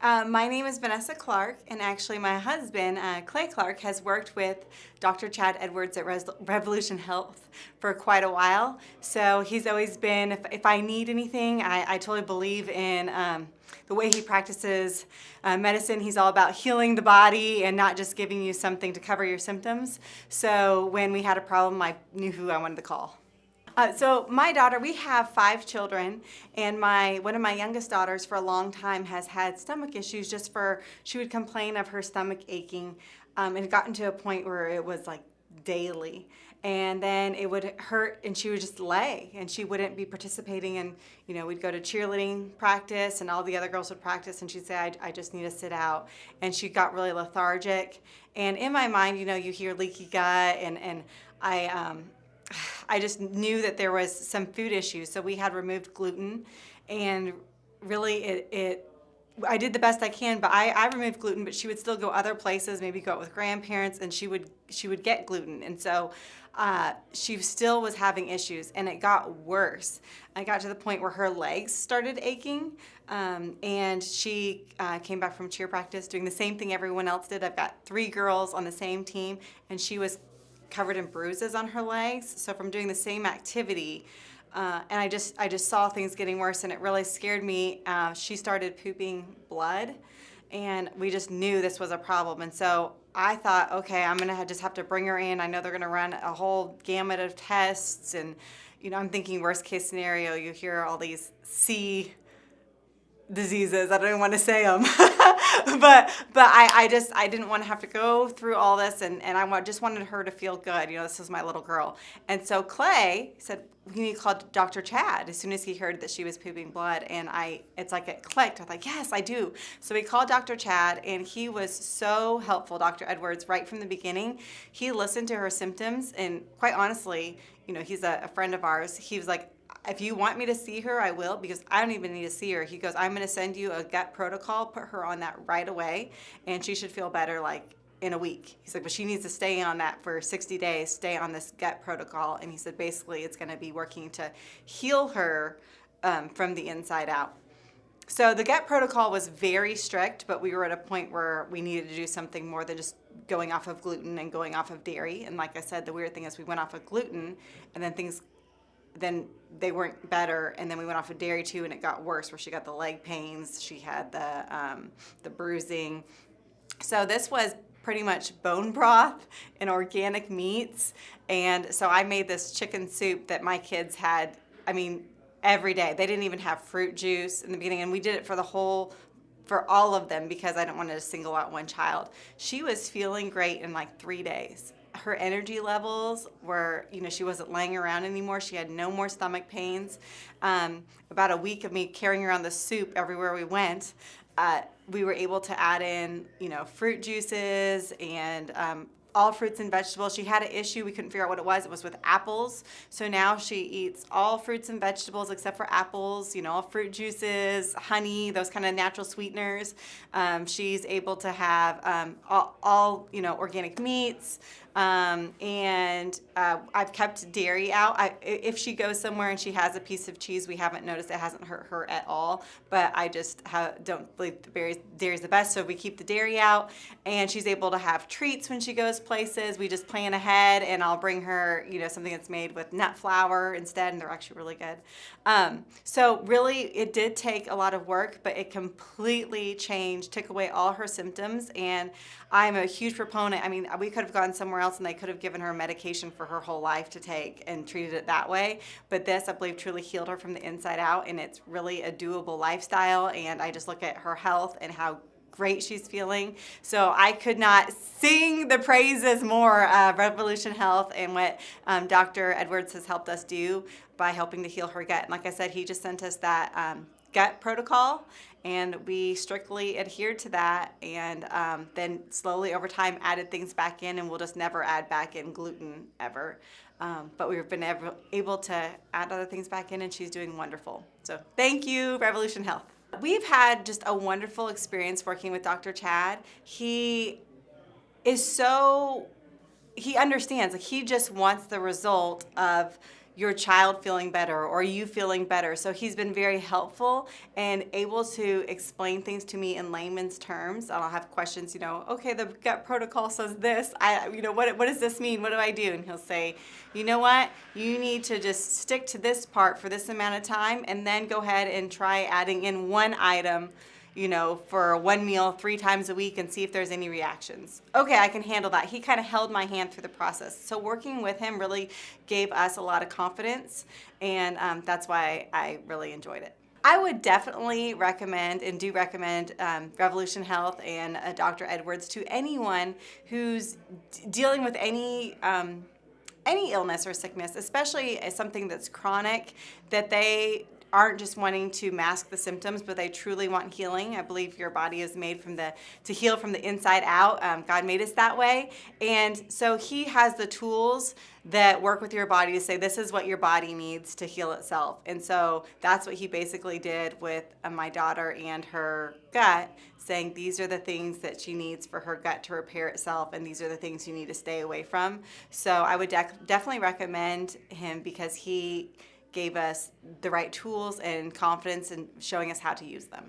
My name is Vanessa Clark, and actually my husband, Clay Clark, has worked with Dr. Chad Edwards at Revolution Health for quite a while. So he's always been, if I need anything, I totally believe in the way he practices medicine. He's all about healing the body and not just giving you something to cover your symptoms. So when we had a problem, I knew who I wanted to call. So my daughter, we have 5 children, and one of my youngest daughters for a long time has had stomach issues. She would complain of her stomach aching, and it gotten to a point where it was like daily. And then it would hurt, and she would just lay, and she wouldn't be participating. And we'd go to cheerleading practice, and all the other girls would practice, and she'd say, "I just need to sit out." And she got really lethargic. And in my mind, you hear leaky gut, and I just knew that there was some food issues, so we had removed gluten, and really I did the best I can, but I removed gluten, but she would still go other places, maybe go out with grandparents, and she would get gluten, and so she still was having issues, and it got worse. I got to the point where her legs started aching, and she came back from cheer practice doing the same thing everyone else did. I've got 3 girls on the same team, and she was covered in bruises on her legs. So from doing the same activity, and I just saw things getting worse, and it really scared me. She started pooping blood, and we just knew this was a problem. And so I thought, okay, I'm gonna just have to bring her in. I know they're gonna run a whole gamut of tests, and I'm thinking worst case scenario, you hear all these C diseases. I don't even want to say them, but I didn't want to have to go through all this, and I just wanted her to feel good. This is my little girl. And so Clay said, "We need to call Dr. Chad." As soon as he heard that she was pooping blood, and it's like it clicked. I thought, yes, I do. So we called Dr. Chad, and he was so helpful, Dr. Edwards, right from the beginning. He listened to her symptoms, and quite honestly, he's a friend of ours. He was like, "If you want me to see her, I will, because I don't even need to see her." He goes, "I'm going to send you a gut protocol, put her on that right away, and she should feel better like in a week." He's like, "But she needs to stay on that for 60 days, stay on this gut protocol." And he said, basically, it's going to be working to heal her from the inside out. So the gut protocol was very strict, but we were at a point where we needed to do something more than just going off of gluten and going off of dairy. And like I said, the weird thing is we went off of gluten, and then they weren't better, and then we went off of dairy too, and it got worse, where she got the leg pains, she had the bruising. So this was pretty much bone broth and organic meats, and so I made this chicken soup that my kids had, every day. They didn't even have fruit juice in the beginning, and we did it for all of them, because I didn't want to single out one child. She was feeling great in like 3 days. Her energy levels were, she wasn't laying around anymore. She had no more stomach pains. About a week of me carrying around the soup everywhere we went, we were able to add in, fruit juices and all fruits and vegetables. She had an issue. We couldn't figure out what it was. It was with apples. So now she eats all fruits and vegetables except for apples, all fruit juices, honey, those kind of natural sweeteners. She's able to have all organic meats. And I've kept dairy out. If she goes somewhere and she has a piece of cheese, we haven't noticed it hasn't hurt her at all. But I just don't believe dairy's the best, so we keep the dairy out. And she's able to have treats when she goes places. We just plan ahead, and I'll bring her, something that's made with nut flour instead, and they're actually really good. So really, it did take a lot of work, but it completely took away all her symptoms. And I'm a huge proponent. We could have gone somewhere else, and they could have given her medication for her whole life to take and treated it that way. But this, I believe, truly healed her from the inside out, and it's really a doable lifestyle. And I just look at her health and how great she's feeling. So I could not sing the praises more of Revolution Health and what Dr. Edwards has helped us do by helping to heal her gut. And like I said, he just sent us that gut protocol, and we strictly adhered to that, and then slowly over time added things back in, and we'll just never add back in gluten ever. But we've been able to add other things back in, and she's doing wonderful. So thank you, Revolution Health. We've had just a wonderful experience working with Dr. Chad. He understands, he just wants the result of your child feeling better or you feeling better. So he's been very helpful and able to explain things to me in layman's terms. I'll have questions, okay, the gut protocol says this. What does this mean? What do I do? And he'll say, you know what? You need to just stick to this part for this amount of time and then go ahead and try adding in one item for one meal 3 times a week and see if there's any reactions. Okay, I can handle that. He kind of held my hand through the process. So working with him really gave us a lot of confidence, and that's why I really enjoyed it. I would definitely recommend and do recommend Revolution Health and Dr. Edwards to anyone who's dealing with any illness or sickness, especially something that's chronic, that they aren't just wanting to mask the symptoms, but they truly want healing. I believe your body is made to heal from the inside out. God made us that way. And so he has the tools that work with your body to say, this is what your body needs to heal itself. And so that's what he basically did with my daughter and her gut, saying these are the things that she needs for her gut to repair itself, and these are the things you need to stay away from. So I would definitely recommend him because he gave us the right tools and confidence in showing us how to use them.